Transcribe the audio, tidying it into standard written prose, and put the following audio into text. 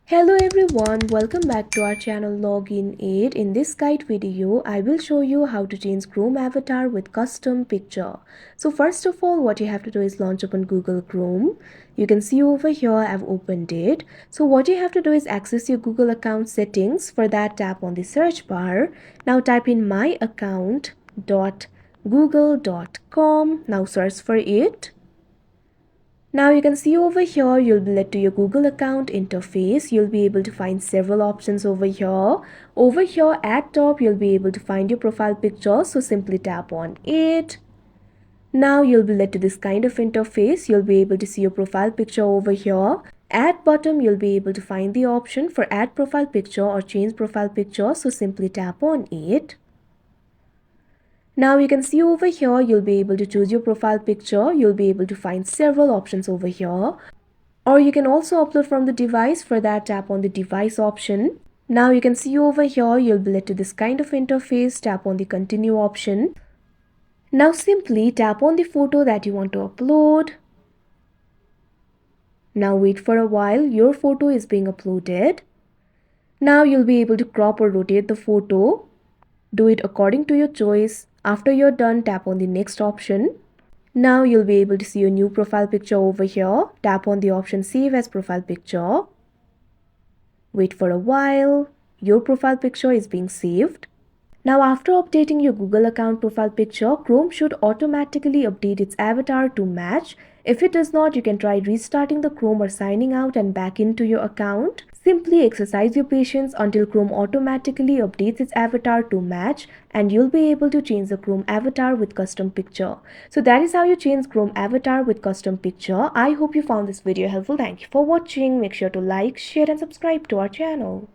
Hello everyone, welcome back to our channel Login Aid. In this guide video, I will show you how to change Chrome avatar with custom picture. So first of all, what you have to do is launch open Google Chrome. You can see over here I've opened it. So what you have to do is access your Google account settings. For that, tap on the search bar. Now type in myaccount.google.com. Now search for it. Now you can see over here, you'll be led to your Google account interface. You'll be able to find several options over here. Over here at top, you'll be able to find your profile picture. So simply tap on it. Now you'll be led to this kind of interface. You'll be able to see your profile picture over here. At bottom, you'll be able to find the option for add profile picture or change profile picture. So simply tap on it. Now you can see over here, you'll be able to choose your profile picture. You'll be able to find several options over here. Or you can also upload from the device. For that, tap on the device option. Now you can see over here, you'll be led to this kind of interface. Tap on the continue option. Now simply tap on the photo that you want to upload. Now wait for a while, your photo is being uploaded. Now you'll be able to crop or rotate the photo. Do it according to your choice. After you're done, tap on the next option. Now you'll be able to see your new profile picture over here. Tap on the option Save as Profile Picture. Wait for a while. Your profile picture is being saved. Now after updating your Google account profile picture, Chrome should automatically update its avatar to match. If it does not, you can try restarting the Chrome or signing out and back into your account. Simply exercise your patience until Chrome automatically updates its avatar to match, and you'll be able to change the Chrome avatar with custom picture. So that is how you change Chrome avatar with custom picture. I hope you found this video helpful. Thank you for watching. Make sure to like, share and subscribe to our channel.